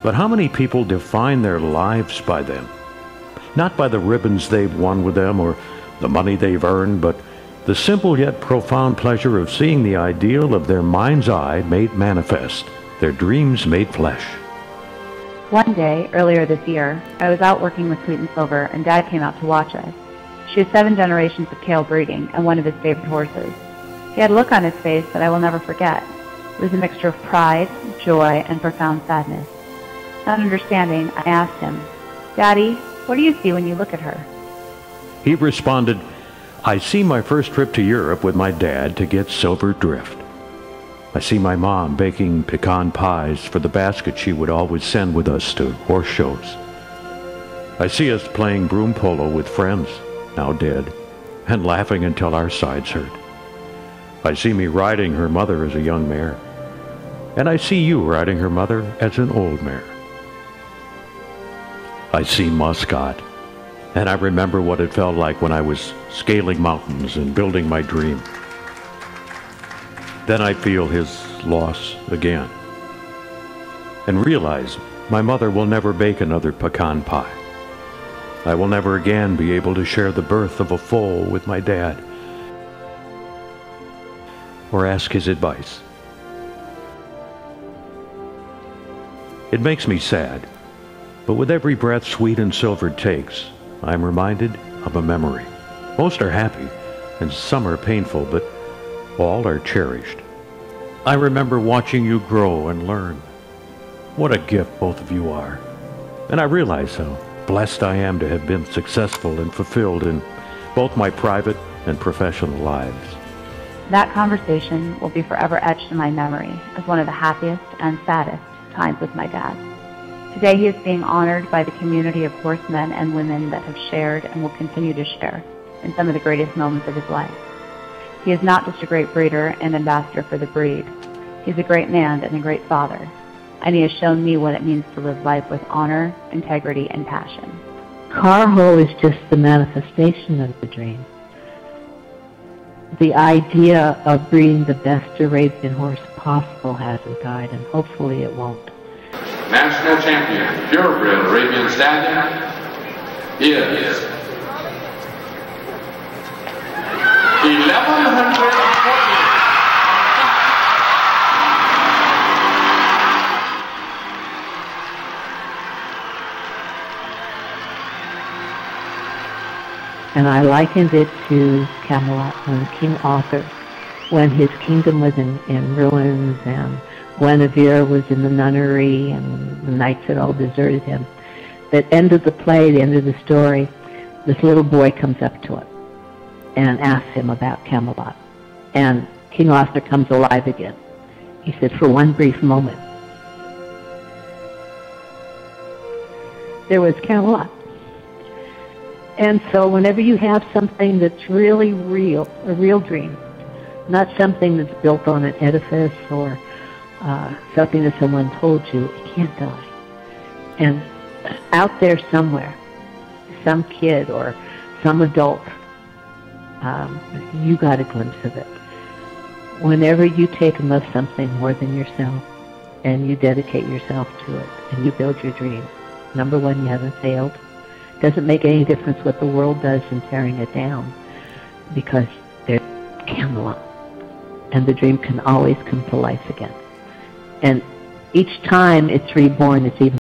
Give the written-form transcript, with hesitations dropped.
But how many people define their lives by them? Not by the ribbons they've won with them or the money they've earned, but the simple yet profound pleasure of seeing the ideal of their mind's eye made manifest, their dreams made flesh. One day, earlier this year, I was out working with Sweet and Silver, and Dad came out to watch us. She has 7 generations of Kale breeding and one of his favorite horses. He had a look on his face that I will never forget. It was a mixture of pride, joy, and profound sadness. Not understanding, I asked him, "Daddy, what do you see when you look at her?" He responded, "I see my first trip to Europe with my dad to get silver drift. I see my mom baking pecan pies for the basket she would always send with us to horse shows. I see us playing broom polo with friends, now dead, and laughing until our sides hurt. I see me riding her mother as a young mare, and I see you riding her mother as an old mare. I see Muscat, and I remember what it felt like when I was scaling mountains and building my dream. Then I feel his loss again, and realize my mother will never bake another pecan pie. I will never again be able to share the birth of a foal with my dad, or ask his advice. It makes me sad, but with every breath Sweet and Silver takes, I am reminded of a memory. Most are happy, and some are painful, but all are cherished. I remember watching you grow and learn. What a gift both of you are. And I realize how blessed I am to have been successful and fulfilled in both my private and professional lives. That conversation will be forever etched in my memory as one of the happiest and saddest times with my dad. Today he is being honored by the community of horsemen and women that have shared and will continue to share in some of the greatest moments of his life. He is not just a great breeder and ambassador for the breed. He's a great man and a great father, and he has shown me what it means to live life with honor, integrity, and passion. Carho is just the manifestation of the dream. The idea of breeding the best Arabian horse possible hasn't died, and hopefully it won't. National champion, purebred Arabian Stallion is 1140. And I likened it to Camelot when King Arthur, when his kingdom was in ruins and Guinevere was in the nunnery and the knights had all deserted him. At the end of the play, the end of the story, this little boy comes up to him and asks him about Camelot. And King Arthur comes alive again. He said, for one brief moment, there was Camelot. And so whenever you have something that's really real, a real dream, not something that's built on an edifice or something that someone told you, it can't die. And out there somewhere, some kid or some adult, you got a glimpse of it. Whenever you take and love something more than yourself, and you dedicate yourself to it, and you build your dream, number one, you haven't failed. Doesn't make any difference what the world does in tearing it down, because there's Camelot, and the dream can always come to life again. And each time it's reborn, it's even